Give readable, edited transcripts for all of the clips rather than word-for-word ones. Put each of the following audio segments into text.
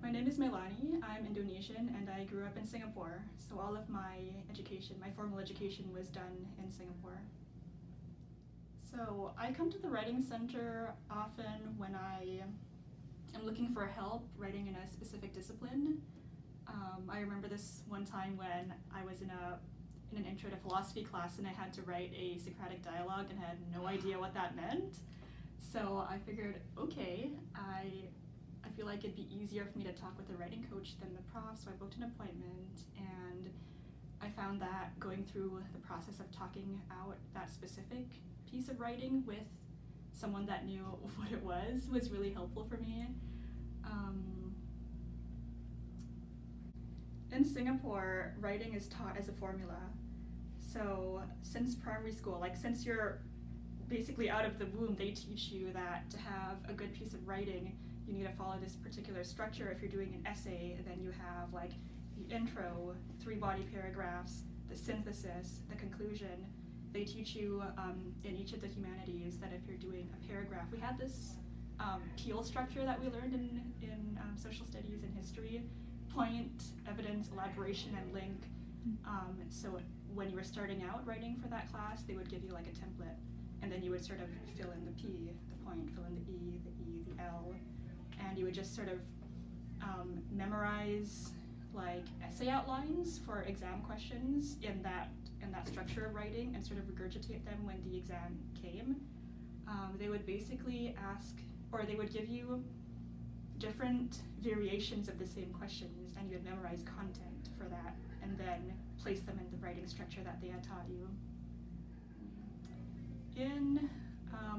My name is Meilani. I'm Indonesian and I grew up in Singapore. So all of my education, my formal education, was done in Singapore. So I come to the Writing Center often when I am looking for help writing in a specific discipline. I remember this one time when I was in an intro to philosophy class and I had to write a Socratic dialogue and had no idea what that meant. So I figured, okay, I feel like it'd be easier for me to talk with a writing coach than the prof, so I booked an appointment, and I found that going through the process of talking out that specific piece of writing with someone that knew what it was really helpful for me. In Singapore, writing is taught as a formula. So since primary school, like since you're basically out of the womb, they teach you that to have a good piece of writing, you need to follow this particular structure. If you're doing an essay, then you have like the intro, 3 body paragraphs, the synthesis, the conclusion. They teach you in each of the humanities that if you're doing a paragraph, we had this Peel structure that we learned in social studies and history: point, evidence, elaboration, and link. So when you were starting out writing for that class, they would give you like a template, and then you would sort of fill in the P, the point, fill in the E, the L, and you would just sort of memorize like essay outlines for exam questions in that structure of writing and sort of regurgitate them when the exam came. They would basically ask, or they would give you different variations of the same questions, and you would memorize content for that and then place them in the writing structure that they had taught you.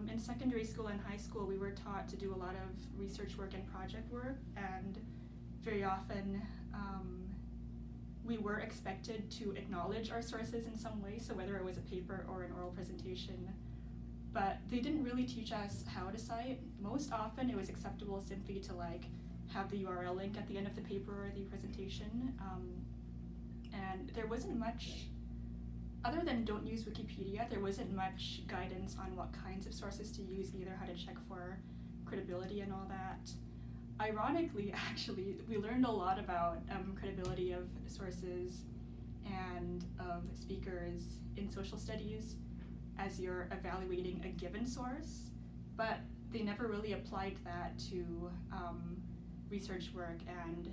In secondary school and high school, we were taught to do a lot of research work and project work, and very often we were expected to acknowledge our sources in some way, so whether it was a paper or an oral presentation. But they didn't really teach us how to cite. Most often it was acceptable simply to like have the URL link at the end of the paper or the presentation. And there wasn't much, other than don't use Wikipedia, there wasn't much guidance on what kinds of sources to use, either how to check for credibility and all that. Ironically, actually, we learned a lot about credibility of sources and of speakers in social studies as you're evaluating a given source, but they never really applied that to research work and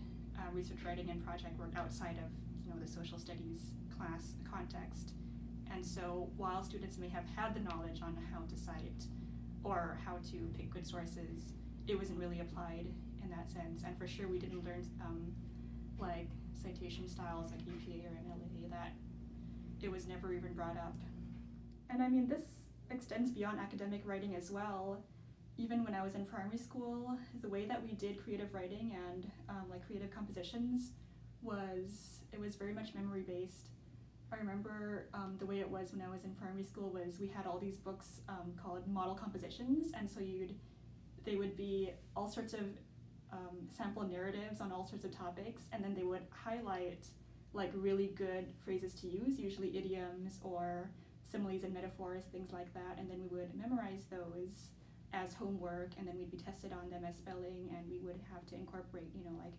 research writing and project work outside of the social studies class context. And so while students may have had the knowledge on how to cite or how to pick good sources, it wasn't really applied in that sense. And for sure we didn't learn like citation styles like EPA or MLA, that it was never even brought up. And I mean, this extends beyond academic writing as well. Even when I was in primary school, the way that we did creative writing and like creative compositions was very much memory based. I remember the way it was when I was in primary school was we had all these books called model compositions, and so they would be all sorts of sample narratives on all sorts of topics, and then they would highlight like really good phrases to use, usually idioms or similes and metaphors, things like that, and then we would memorize those as homework, and then we'd be tested on them as spelling, and we would have to incorporate like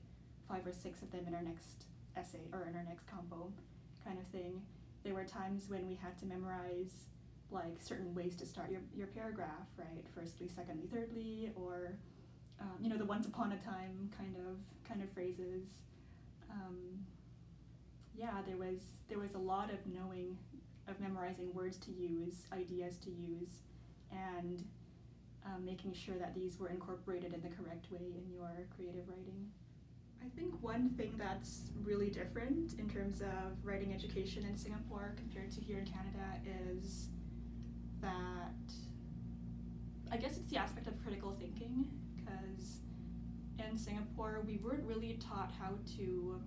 5 or 6 of them in our next essay or in our next compo kind of thing. There were times when we had to memorize like certain ways to start your paragraph, right? Firstly, secondly, thirdly, or the once upon a time kind of phrases. There was a lot of memorizing words to use, ideas to use, and making sure that these were incorporated in the correct way in your creative writing. I think one thing that's really different in terms of writing education in Singapore compared to here in Canada is that I guess it's the aspect of critical thinking, because in Singapore we weren't really taught how to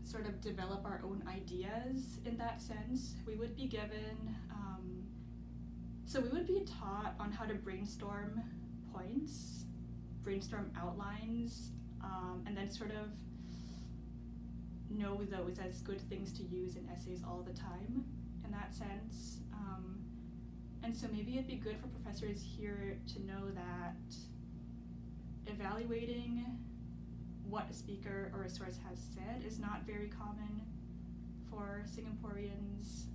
sort of develop our own ideas in that sense. We would be given, so we would be taught on how to brainstorm points, brainstorm outlines, and then sort of know those as good things to use in essays all the time in that sense. And so maybe it'd be good for professors here to know that evaluating what a speaker or a source has said is not very common for Singaporeans,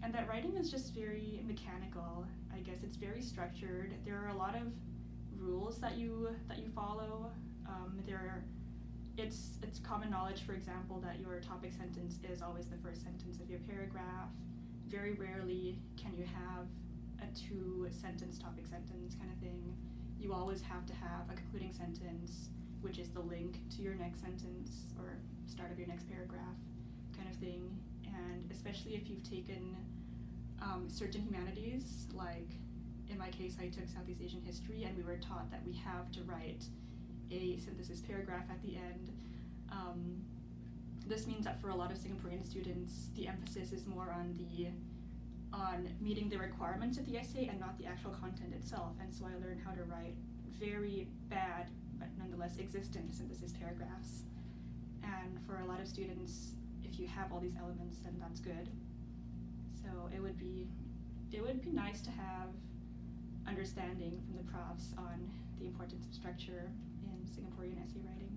and that writing is just very mechanical. I guess it's very structured. There are a lot of rules that you follow. It's common knowledge, for example, that your topic sentence is always the first sentence of your paragraph. Very rarely can you have a 2-sentence topic sentence kind of thing. You always have to have a concluding sentence, which is the link to your next sentence or start of your next paragraph kind of thing. And especially if you've taken certain humanities, like in my case I took Southeast Asian history, and we were taught that we have to write a synthesis paragraph at the end. This means that for a lot of Singaporean students, the emphasis is more on meeting the requirements of the essay and not the actual content itself. And so I learned how to write very bad, but nonetheless existent synthesis paragraphs. And for a lot of students, if you have all these elements, then that's good. So it would be nice to have understanding from the profs on the importance of structure in Singaporean essay writing.